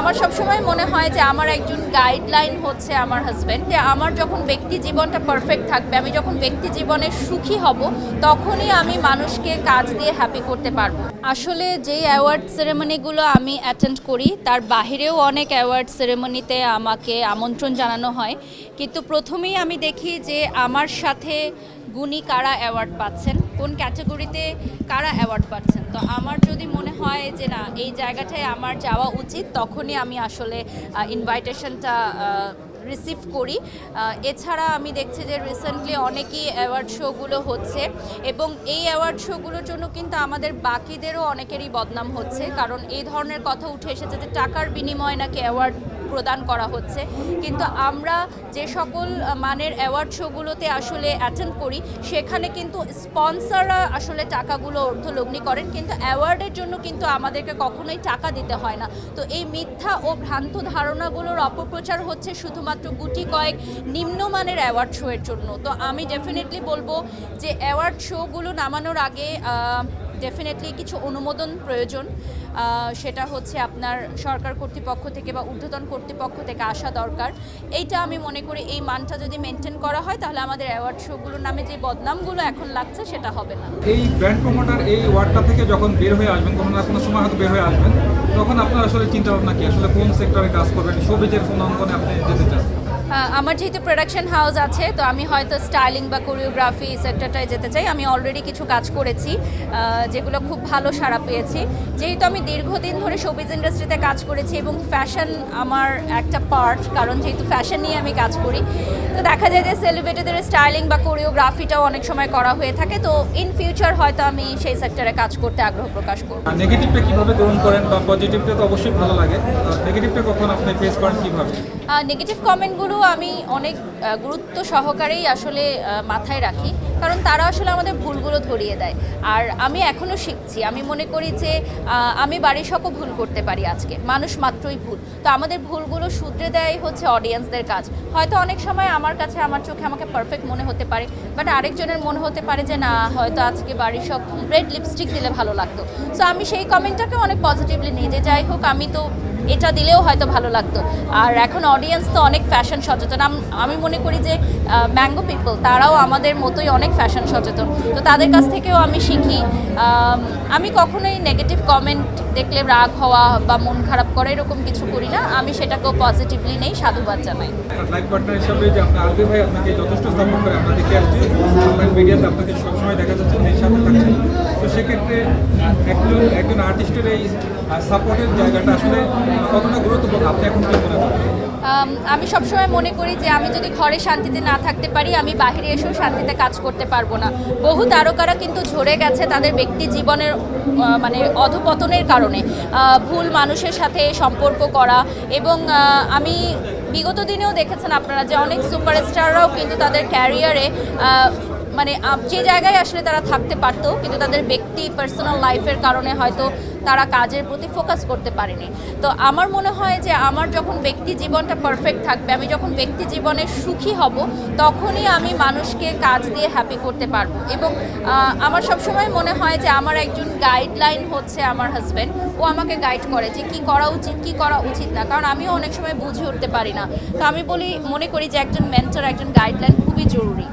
আমার সবসময় মনে হয় যে আমার একজন গাইডলাইন হচ্ছে আমার হাজব্যান্ড। যে আমার যখন ব্যক্তি জীবনটা পারফেক্ট থাকবে, আমি যখন ব্যক্তি জীবনে সুখী হব, তখনই আমি মানুষকে কাজ দিয়ে হ্যাপি করতে পারবো। আসলে যেই অ্যাওয়ার্ড সেরেমনিগুলো আমি অ্যাটেন্ড করি, তার বাহিরেও অনেক অ্যাওয়ার্ড সেরেমনিতে আমাকে আমন্ত্রণ জানানো হয়, কিন্তু প্রথমেই আমি দেখি যে আমার সাথে গুণী কারা অ্যাওয়ার্ড পাচ্ছেন, কোন ক্যাটাগরিতে কারা অ্যাওয়ার্ড পাচ্ছেন। তো আমার যদি মনে হয় যে না, এই জায়গাটায় আমার যাওয়া উচিত, তখনই আমি আসলে ইনভাইটেশনটা রিসিভ করি। এছাড়া আমি দেখছি যে রিসেন্টলি অনেকই অ্যাওয়ার্ড শোগুলো হচ্ছে, এবং এই অ্যাওয়ার্ড শোগুলোর জন্য কিন্তু আমাদের বাকিদেরও অনেকেরই বদনাম হচ্ছে, কারণ এই ধরনের কথা উঠে এসেছে যে টাকার বিনিময়ে নাকি অ্যাওয়ার্ড প্রদান করা হচ্ছে। কিন্তু আমরা যে সকল মানের অ্যাওয়ার্ড শোগুলোতে আসলে অ্যাটেন্ড করি, সেখানে কিন্তু স্পন্সররা আসলে টাকাগুলো অর্থলগ্নি করেন, কিন্তু অ্যাওয়ার্ডের জন্য কিন্তু আমাদেরকে কখনোই টাকা দিতে হয় না। তো এই মিথ্যা ও ভ্রান্ত ধারণাগুলোর অপপ্রচার হচ্ছে শুধুমাত্র গুটি কয়েক নিম্নমানের অ্যাওয়ার্ড শোয়ের জন্য। তো আমি ডেফিনেটলি বলবো যে অ্যাওয়ার্ড শোগুলো নামানোর আগে ডেফিনেটলি কিছু অনুমোদন প্রয়োজন। সেটা হচ্ছে আপনার সরকার কর্তৃপক্ষ থেকে বা ঊর্ধ্বতন কর্তৃপক্ষ থেকে আসা দরকার। এইটা আমি মনে করি এই মানটা যদি মেনটেন করা হয়, তাহলে আমাদের অ্যাওয়ার্ড শোগুলোর নামে যে বদনামগুলো এখন লাগছে সেটা হবে না। এই ব্র্যান্ড প্রমোটার এই ওয়ার্ডটা থেকে যখন বের হয়ে আসবেন, কোনো না কোনো সময় হয়তো বের হয়ে আসবেন, তখন আপনার আসলে চিন্তা ভাবনা কি, আসলে কোন সেক্টরে কাজ করবেন, শোবিজের কোন অঙ্গনে আপনি যেতে চান? আমার যেহেতু প্রোডাকশন হাউস আছে, তো আমি হয়তো স্টাইলিং বা কোরিওগ্রাফি সেক্টরটায় যেতে চাই। আমি অলরেডি কিছু কাজ করেছি যেগুলো খুব ভালো সাড়া পেয়েছি। যেহেতু আমি দীর্ঘদিন ধরে শোবিজ ইন্ডাস্ট্রিতে কাজ করেছি এবং ফ্যাশন আমার একটা পার্ট, কারণ যেহেতু ফ্যাশন নিয়ে আমি কাজ করি, তো দেখা যায় যে সেলিব্রিটিদের স্টাইলিং বা কোরিওগ্রাফিটাও অনেক সময় করা হয়ে থাকে। তো ইন ফিউচার হয়তো আমি সেই সেক্টরে কাজ করতে আগ্রহ প্রকাশ করব। নেগেটিভটা কিভাবে গ্রহণ করেন, বা পজিটিভটা তো অবশ্যই ভালো লাগে, নেগেটিভটা কখন আপনি ফেস করেন কিভাবে? নেগেটিভ কমেন্টগুলো আমি অনেক গুরুত্ব সহকারেই আসলে মাথায় রাখি, কারণ তারা আসলে আমাদের ভুলগুলো ধরিয়ে দেয়। আর আমি এখনও শিখছি। আমি মনে করি যে আমি বাড়ির সকল ভুল করতে পারি, আজকে মানুষ মাত্রই ভুল। তো আমাদের ভুলগুলো শুধরে দেয় হচ্ছে অডিয়েন্সদের কাজ। হয়তো অনেক সময় আমার কাছে, আমার চোখে আমাকে পারফেক্ট মনে হতে পারে, বাট আরেকজনের মনে হতে পারে যে না, হয়তো আজকে বাড়ির সব রেড লিপস্টিক দিলে ভালো লাগতো। সো আমি সেই কমেন্টটাকে অনেক পজিটিভলি নিই, যে যাই হোক, আমি তো এটা দিলেও হয়তো ভালো লাগতো। আর এখন অডিয়েন্স তো অনেক ফ্যাশন সচেতন। আমি মনে করি যে ম্যাঙ্গো পিপল তারাও আমাদের মতোই অনেক ফ্যাশন সচেতন। তো তাদের কাছ থেকেও আমি শিখি। আমি কখনোই নেগেটিভ কমেন্ট দেখলে রাগ হওয়া বা মন খারাপ করা এরকম কিছু করি না। আমি সেটাকেও পজিটিভলি নেই, সাধুবাদ জানাই। লাইফ পার্টনার হিসাবে যে আপনার আলবি ভাই আপনাকে যথেষ্ট সাপোর্ট করে, আমরা দেখে আসছি সোশ্যাল মিডিয়াতে আপনাকে সবসময় দেখা যাচ্ছে এই সাথে থাকছেন। তো সেক্ষেত্রে একজন আর্টিস্টের এই সাপোর্টের জায়গাটা আসলে কতটা গুরুত্বপূর্ণ, আপনি এখন কি মনে করেন? আমি সবসময় মনে করি যে আমি যদি ঘরে শান্তিতে না থাকতে পারি, আমি বাইরে এসেও শান্তিতে কাজ করতে পারবো না। বহু তারকারা কিন্তু ঝরে গেছে তাদের ব্যক্তি জীবনের মানে অধপতনের কারণে, ভুল মানুষের সাথে সম্পর্ক করা। এবং আমি বিগত দিনেও দেখেছেন আপনারা যে অনেক সুপারস্টাররাও কিন্তু তাদের ক্যারিয়ারে মানে যে জায়গায় আসলে তারা থাকতে পারতো, কিন্তু তাদের ব্যক্তি পার্সোনাল লাইফের কারণে হয়তো তারা কাজের প্রতি ফোকাস করতে পারেনি। তো আমার মনে হয় যে আমার যখন ব্যক্তি জীবনটা পারফেক্ট থাকবে, আমি যখন ব্যক্তি জীবনে সুখী হব, তখনই আমি মানুষকে কাজ দিয়ে হ্যাপি করতে পারবো। এবং আমার সবসময় মনে হয় যে আমার একজন গাইডলাইন হচ্ছে আমার হাজব্যান্ড। ও আমাকে গাইড করে যে কী করা উচিত, কী করা উচিত না, কারণ আমিও অনেক সময় বুঝে উঠতে পারি না। তো আমি মনে করি যে একজন মেন্টর, একজন গাইডলাইন খুবই জরুরি।